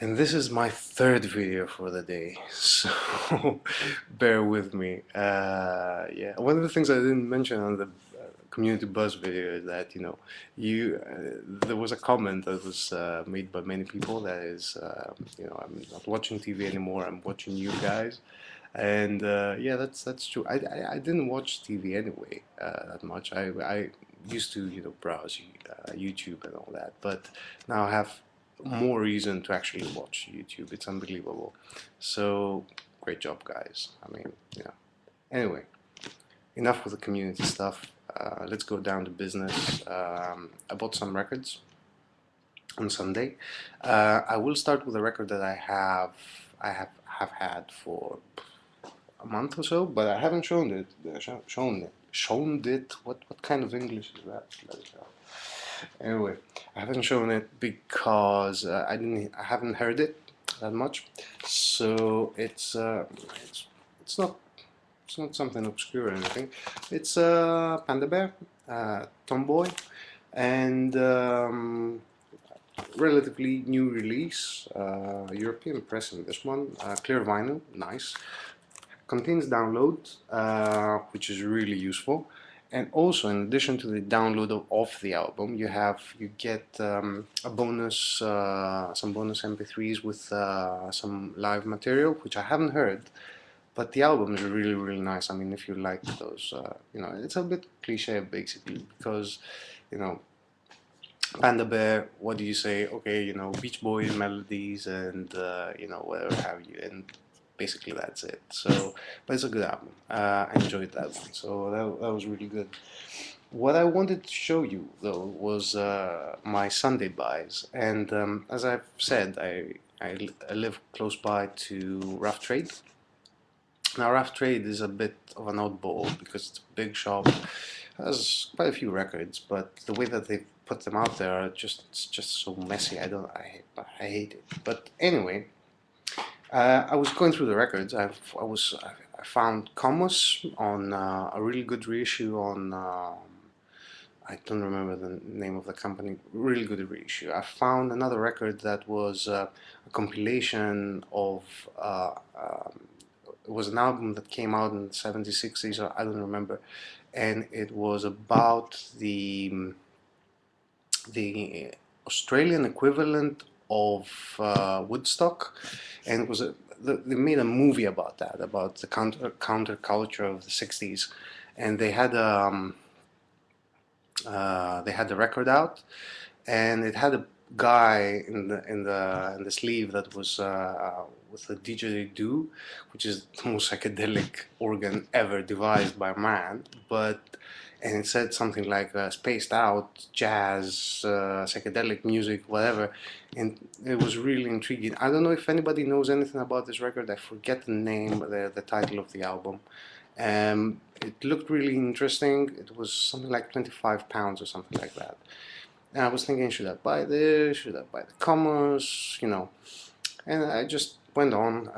And this is my third video for the day, so bear with me. Yeah, one of the things I didn't mention on the community buzz video is that there was a comment that was made by many people that is I'm not watching TV anymore. I'm watching you guys, and yeah, that's true. I didn't watch TV anyway that much. I used to browse YouTube and all that, but now I have more reason to actually watch YouTube. It's unbelievable. So great job, guys. I mean, yeah. Anyway, enough with the community stuff. Let's go down to business. I bought some records on Sunday. I will start with a record that I have had for a month or so, but I haven't shown it. Shown it. What kind of English is that? Anyway, I haven't shown it because I haven't heard it that much. So it's not something obscure or anything. It's Panda Bear, Tomboy, and relatively new release, European pressing. This one, clear vinyl, nice. Contains download, which is really useful. And also, in addition to the download of the album, you get a bonus, some bonus MP3s with some live material, which I haven't heard, but the album is really, really nice. I mean, if you like those, it's a bit cliche basically because, you know, Panda Bear, what do you say? Okay, Beach Boys melodies and whatever have you, and basically that's it. So, but it's a good album. I enjoyed that one, so that was really good. What I wanted to show you though was my Sunday buys, and as I've said, I live close by to Rough Trade. Now, Rough Trade is a bit of an oddball because it's a big shop, has quite a few records, but the way that they put them out there are it's just so messy. I hate it. But anyway, I was going through the records. I found Comos on a really good reissue on. I don't remember the name of the company. Really good reissue. I found another record that was a compilation of. It was an album that came out in the 70s, 60s, or I don't remember, and it was about the Australian equivalent of Woodstock, and it was they made a movie about that, about the counterculture of the 60s, and they had the record out, and it had a guy in the sleeve that was with the didgeridoo, which is the most psychedelic organ ever devised by man. And it said something like spaced out jazz, psychedelic music, whatever, and it was really intriguing. I don't know if anybody knows anything about this record. I forget the name, the title of the album. It looked really interesting. It was something like £25 or something like that. And I was thinking, should I buy this? Should I buy the Commerce? And I just went on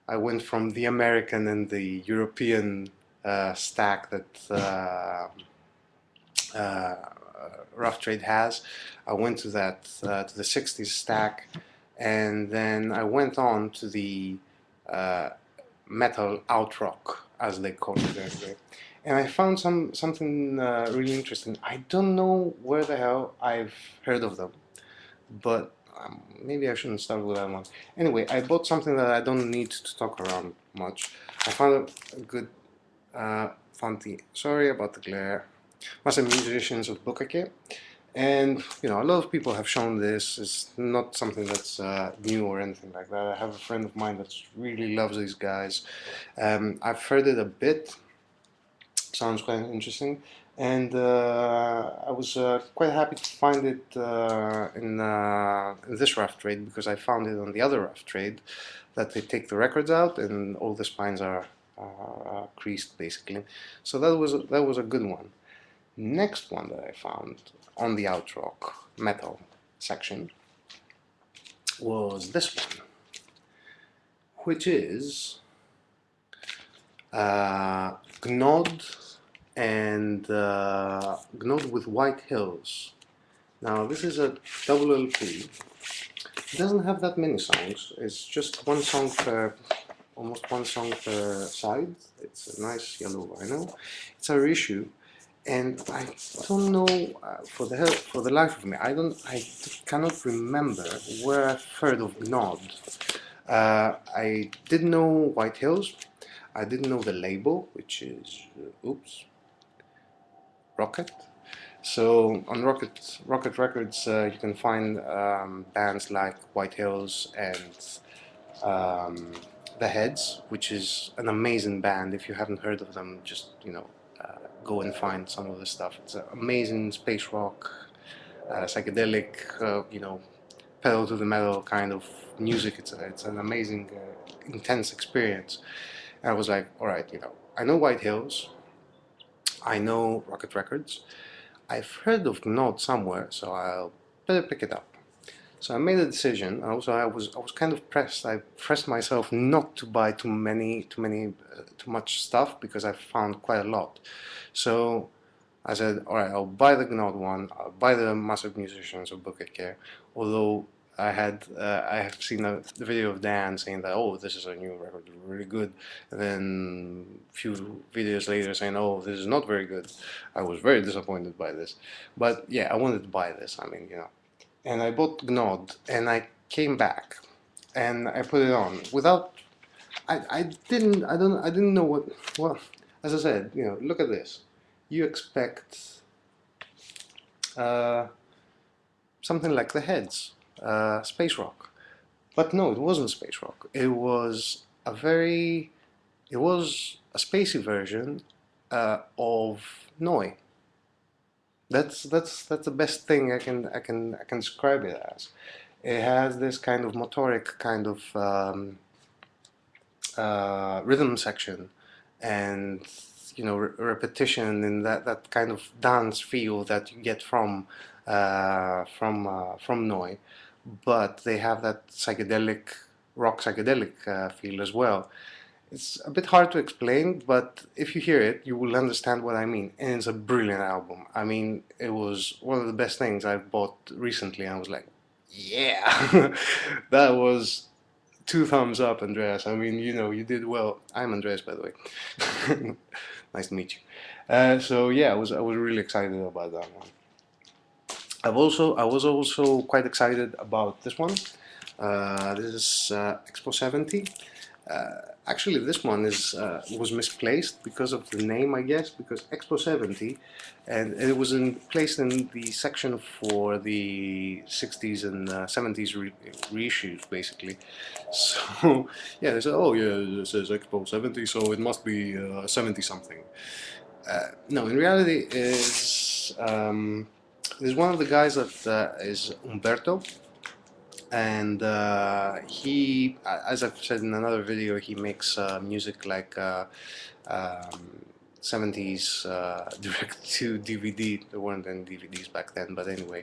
I went from the American and the European stack that uh, Rough Trade has. I went to the 60s stack, and then I went on to the uh, metal outrock, as they call it there. And I found something really interesting. I don't know where the hell I've heard of them, but maybe I shouldn't start with that one. Anyway, I bought something that I don't need to talk around much. I found a good, found the, sorry about the glare, Master Musicians of Bukkake. And a lot of people have shown this. It's not something that's new or anything like that. I have a friend of mine that really loves these guys. I've heard it a bit. Sounds quite interesting, and I was quite happy to find it in this Rough Trade, because I found it on the other Rough Trade that they take the records out and all the spines are creased basically. So that was a good one. Next one that I found on the outrock metal section was this one, which is Gnod and Gnod with White Hills. Now this is a double LP, It doesn't have that many songs. It's just one song per, almost one song per side. It's a nice yellow vinyl. It's a reissue, and I don't know for the life of me. I cannot remember where I've heard of Gnod. I did know White Hills. I didn't know the label, which is oops, Rocket. So on Rocket Records, you can find bands like White Hills and um, The Heads, which is an amazing band. If you haven't heard of them, just go and find some of the stuff. It's an amazing space rock, psychedelic, pedal to the metal kind of music. It's an amazing, intense experience. And I was like, all right, I know White Hills, I know Rocket Records. I've heard of Gnod somewhere, so I'll better pick it up. So I made a decision. Also, I was kind of pressed. I pressed myself not to buy too much stuff because I found quite a lot. So I said, all right, I'll buy the Gnod one. I'll buy the Massive Musicians of Bukkake. Although I have seen the video of Dan saying that, oh, this is a new record, really good, and then a few videos later saying, oh, this is not very good. I was very disappointed by this, but yeah, I wanted to buy this. I mean, and I bought Gnod, and I came back, and I put it on without. I didn't know what. Well, as I said, look at this. You expect uh, something like the Heads, space rock. But no, it wasn't space rock. It was a spacey version of Noi. That's the best thing I can describe it as. It has this kind of motoric kind of rhythm section, and repetition in that kind of dance feel that you get from Noi, but they have that psychedelic feel as well. It's a bit hard to explain, but if you hear it, you will understand what I mean. And it's a brilliant album. I mean, it was one of the best things I've bought recently. I was like, yeah, that was two thumbs up, Andreas. I mean, you did well. I'm Andreas, by the way. Nice to meet you. So yeah, I was really excited about that one. I was also quite excited about this one. This is Expo 70. Actually, this one was misplaced because of the name, I guess, because Expo 70, and it was placed in the section for the 60s and 70s reissues, basically. So, yeah, they said, oh, yeah, this is Expo 70, so it must be 70 something. No, in reality, there's one of the guys that is Umberto, and he, as I've said in another video, he makes music like um, 70s direct to DVD. There weren't any DVDs back then, but anyway,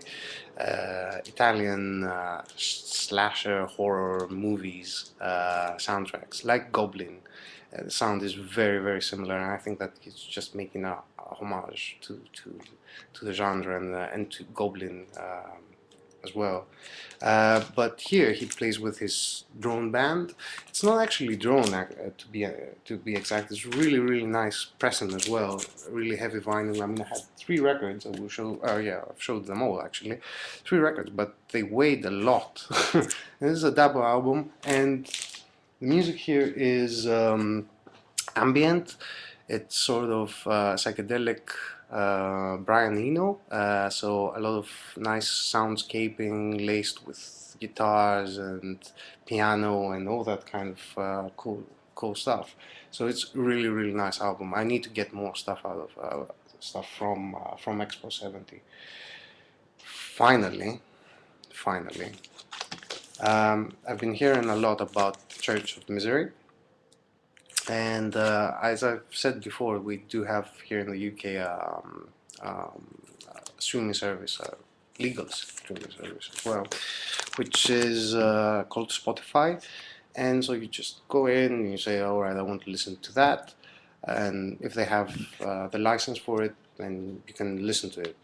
Italian slasher horror movies soundtracks like Goblin. The sound is very, very similar, and I think that he's just making a homage to the genre and to Goblin as well. But here he plays with his drone band. It's not actually drone to be exact. It's really, really nice pressing as well. Really heavy vinyl. I mean, I had 3 records. I will show. Oh yeah, I've showed them all actually. 3 records, but they weighed a lot. This is a double album, and the music here is ambient. It's sort of psychedelic Brian Eno, so a lot of nice soundscaping laced with guitars and piano and all that kind of cool stuff. So it's really, really nice album. I need to get more stuff out of stuff from Expo 70. Finally, I've been hearing a lot about Church of Misery. And as I've said before, we do have here in the UK a streaming service, a legal streaming service as well, which is called Spotify. And so you just go in and you say, all right, I want to listen to that. And if they have the license for it, then you can listen to it.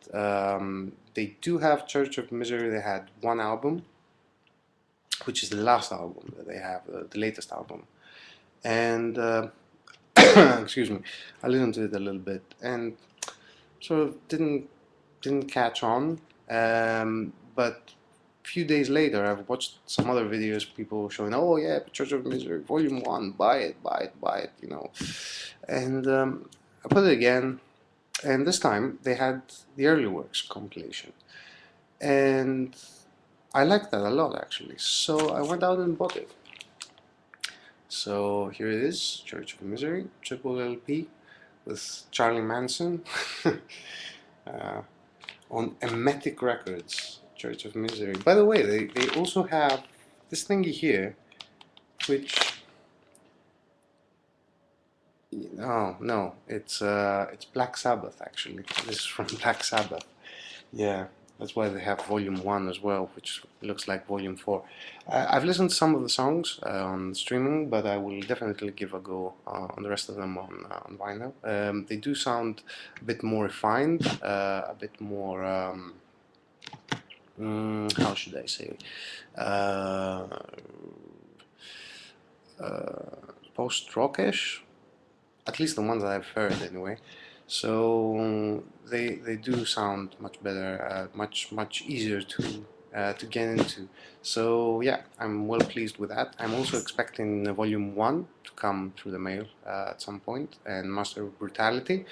They do have Church of Misery. They had one album. which is the last album that they have, the latest album. And excuse me, I listened to it a little bit and sort of didn't catch on. But a few days later, I've watched some other videos, people showing, oh yeah, Church of Misery, Volume 1, buy it, buy it, buy it, you know. And I put it again, and this time they had the early works compilation. And I liked that a lot, actually. So I went out and bought it. So here it is, Church of Misery, triple LP with Charlie Manson on Emetic Records, Church of Misery. By the way, they also have this thingy here, which, no, it's Black Sabbath, actually. This is from Black Sabbath. Yeah, that's why they have Volume 1 as well, which looks like Volume 4. I've listened to some of the songs on streaming, but I will definitely give a go on the rest of them on vinyl. They do sound a bit more refined, a bit more, how should I say, uh, post-rockish, at least the ones that I've heard anyway. So they do sound much better, much easier to get into. So yeah, I'm well pleased with that. I'm also expecting Volume 1 to come through the mail at some point, and Master of Brutality.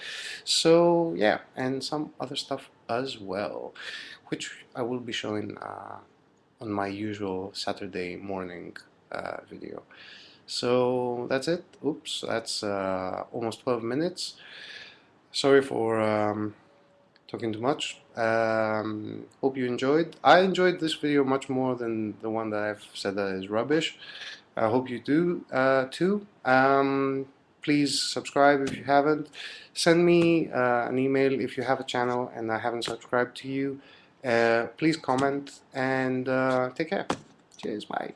So yeah, and some other stuff as well, which I will be showing on my usual Saturday morning video. So that's it. Oops, that's almost 12 minutes. Sorry for talking too much. Hope you enjoyed. I enjoyed this video much more than the one that I've said that is rubbish. I hope you do too. Please subscribe if you haven't. Send me an email if you have a channel and I haven't subscribed to you. Please comment and take care. Cheers, bye.